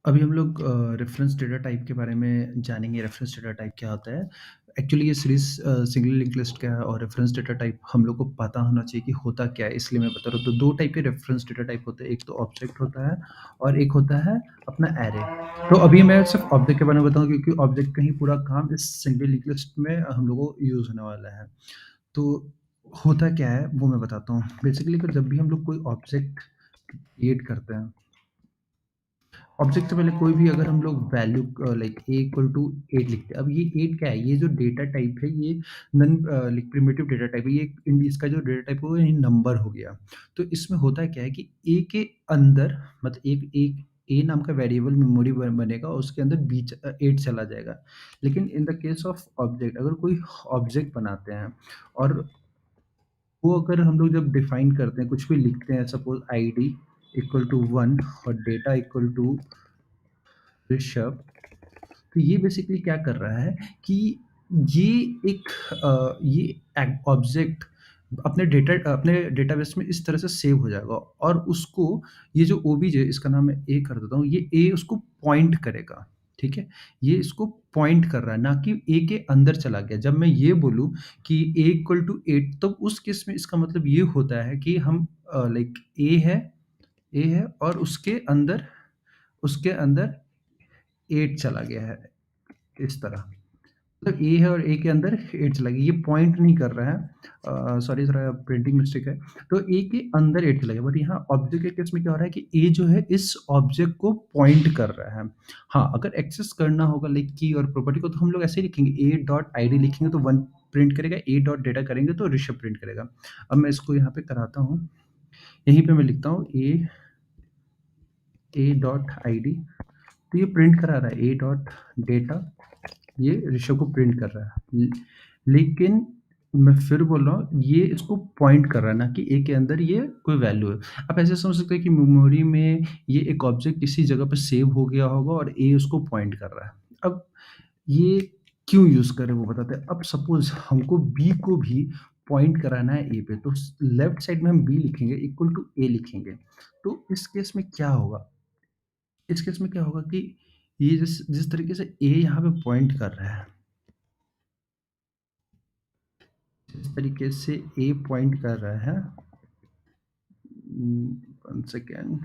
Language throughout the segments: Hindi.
अभी हम लोग रेफरेंस डेटा टाइप के बारे में जानेंगे। रेफरेंस डेटा टाइप क्या होता है? एक्चुअली ये सीरीज़ सिंगल लिंक लिस्ट क्या है और रेफरेंस डेटा टाइप हम लोग को पता होना चाहिए कि होता क्या है, इसलिए मैं बता रहा हूँ। तो 2 टाइप के रेफरेंस डेटा टाइप होते हैं, एक तो ऑब्जेक्ट होता है और एक होता है अपना एरे। तो अभी मैं सिर्फ़ ऑब्जेक्ट के बारे में बताऊँगा क्योंकि ऑब्जेक्ट का ही पूरा काम इस सिंगल लिंक लिस्ट में हम लोगों को यूज़ होने वाला है। तो होता क्या है, वो मैं बताता हूँ। बेसिकली तो जब भी हम लोग कोई ऑब्जेक्ट क्रिएट करते हैं, ऑब्जेक्ट से पहले कोई भी अगर हम लोग value like a equal to 8 लिखते हैं। अब ये 8 क्या है? ये जो डेटा टाइप है ये non like primitive data type है। ये इसका जो डेटा टाइप है वो ये नंबर हो गया। तो इसमें होता क्या है कि a के अंदर मतलब एक एक a नाम का वेरिएबल मेमोरी बनेगा और उसके अंदर 8 चला जाएगा। लेकिन in the case of object अगर कोई ऑब्जेक्ट बनाते हैं और वो अगर हम लोग जब डिफाइन करते हैं, कुछ भी लिखते हैं सपोज़ आईडी इक्वल टू 1 और डेटा इक्वल टू ऋषभ। तो ये बेसिकली क्या कर रहा है कि ये एक ये ऑब्जेक्ट अपने डेटाबेस में इस तरह से सेव हो जाएगा और उसको ये जो ओबीजे इसका नाम मैं ए कर देता हूँ, ये ए उसको पॉइंट करेगा, ठीक है? ये इसको पॉइंट कर रहा है, ना कि ए के अंदर चला गया। जब मैं ये बोलूँ कि ए इक्वल टू 8 तब उस केस में इसका मतलब ये होता है कि हम लाइक ए है और उसके अंदर 8 चला गया है, इस तरह। मतलब ए है और ए के अंदर 8 चला गया, ये पॉइंट नहीं कर रहा है। सॉरी थोड़ा प्रिंटिंग मिस्टेक है। तो ए के अंदर 8 चला गया, बट यहाँ ऑब्जेक्ट के केस में क्या हो रहा है कि ए जो है इस ऑब्जेक्ट को पॉइंट कर रहा है। हाँ, अगर एक्सेस करना होगा लाइक की और प्रॉपर्टी को तो हम लोग ऐसे ही लिखेंगे, ए डॉट आईडी लिखेंगे तो 1 प्रिंट करेगा, ए डॉट डेटा करेंगे तो ऋषभ प्रिंट करेगा। अब मैं इसको यहाँ पे कराता हूँ, यहीं पे मैं लिखता हूँ ए डॉट आईडी, तो ये प्रिंट करा रहा है ए डॉट डेटा, ये ऋषभ को प्रिंट कर रहा है। लेकिन मैं फिर बोल रहा हूँ, ये इसको पॉइंट कर रहा है, ना कि ए के अंदर ये कोई वैल्यू है। आप ऐसे समझ सकते हैं कि मेमोरी में ये एक ऑब्जेक्ट किसी जगह पे सेव हो गया होगा और ए उसको पॉइंट कर रहा है। अब ये क्यों यूज़ कर रहे हैं वो बताते हैं। अब सपोज़ हमको बी को भी पॉइंट कराना है ए पे, तो स लेफ्ट साइड में हम बी लिखेंगे इक्वल टू ए लिखेंगे। तो इस केस में क्या होगा? इस केस में क्या होगा कि ये जिस जिस तरीके से ए यहाँ पे पॉइंट कर रहा है, जिस तरीके से ए पॉइंट कर रहा है, 1 सेकंड,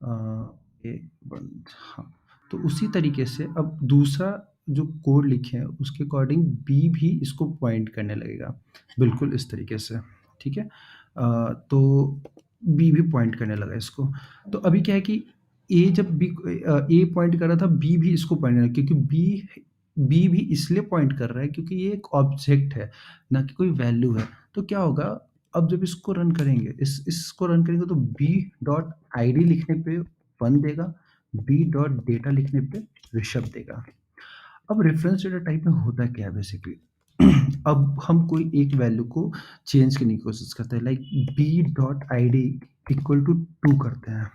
अ, ए 1 हाँ, तो उसी तरीके से अब दूसरा जो कोड लिखे हैं उसके अकॉर्डिंग बी भी इसको पॉइंट करने लगेगा, बिल्कुल इस तरीके से, ठीक है? तो बी भी पॉइंट करने लगा इसको। तो अभी क्या है कि ए पॉइंट कर रहा था, बी भी इसको पॉइंट कर रहा है क्योंकि बी भी इसलिए पॉइंट कर रहा है क्योंकि ये एक ऑब्जेक्ट है, ना कि कोई वैल्यू है। तो क्या होगा, अब जब इसको रन करेंगे, इसको रन करेंगे तो बी डॉट आईडी लिखने पे 1 देगा, बी डॉट डेटा लिखने पे ऋषभ देगा। अब रेफरेंस डेटा टाइप में होता क्या है बेसिकली? अब हम कोई एक वैल्यू को चेंज करने की कोशिश करते हैं, like b dot ID equal to 2 करते हैं।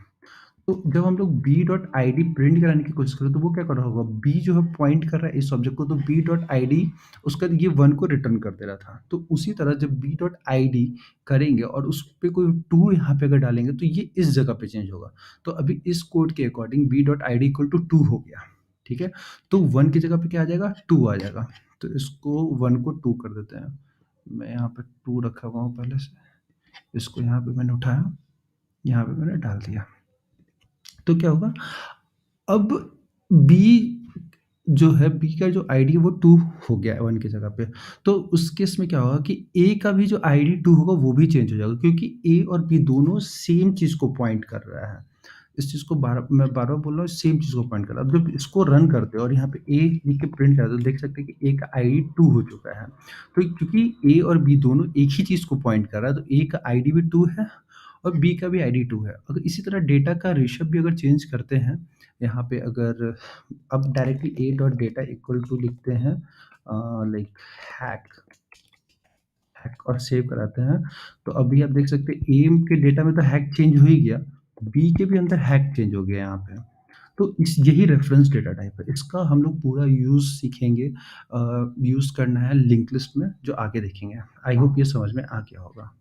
तो जब हम लोग बी डॉट आईडी प्रिंट कराने की कोशिश करें तो वो क्या कर रहा होगा, बी जो है पॉइंट कर रहा है इस ऑब्जेक्ट को, तो बी डॉट आईडी उसका ये 1 को रिटर्न कर दे रहा था। तो उसी तरह जब बी डॉट आईडी करेंगे और उस पे कोई 2 यहाँ पे अगर डालेंगे तो ये इस जगह पे चेंज होगा। तो अभी इस कोड के according b dot ID equal to 2 हो गया, ठीक है? तो 1 की जगह पे क्या आ जाएगा, 2 आ जाएगा। तो इसको 1 को 2 कर देते हैं। मैं यहाँ पे 2 रखा हुआ हूँ पहले से, इसको यहाँ पे मैंने उठाया, यहाँ पे मैंने डाल दिया। तो क्या होगा, अब बी जो है, बी का जो आईडी है वो 2 हो गया है 1 की जगह पे। तो उस केस में क्या होगा कि ए का भी जो आईडी 2 होगा वो भी चेंज हो जाएगा क्योंकि ए और बी दोनों सेम चीज़ को पॉइंट कर रहा है। इस चीज़ को मैं बार-बार बोल रहा हूँ, सेम चीज़ को पॉइंट कर रहा है। अब जब इसको रन करते हैं और यहाँ पे ए लिख के प्रिंट करते हैं तो देख सकते हैं कि ए का आईडी 2 हो चुका है। तो क्योंकि ए और बी दोनों एक ही चीज़ को पॉइंट कर रहा है तो ए का आईडी भी 2 है और बी का भी आईडी 2 है। अगर इसी तरह डेटा का ऋषभ भी अगर चेंज करते हैं, यहाँ पे अगर अब directly a dot data equal to लिखते हैं लाइक हैक हैक और सेव कराते हैं, तो अभी आप देख सकते हैं ए के डेटा में तो हैक चेंज हो ही गया, बी के भी अंदर हैक चेंज हो गया यहाँ पे। तो इस यही रेफरेंस डेटा टाइप है। इसका हम लोग पूरा यूज़ सीखेंगे, यूज़ करना है लिंक लिस्ट में जो आगे देखेंगे। आई होप ये समझ में आ गया होगा।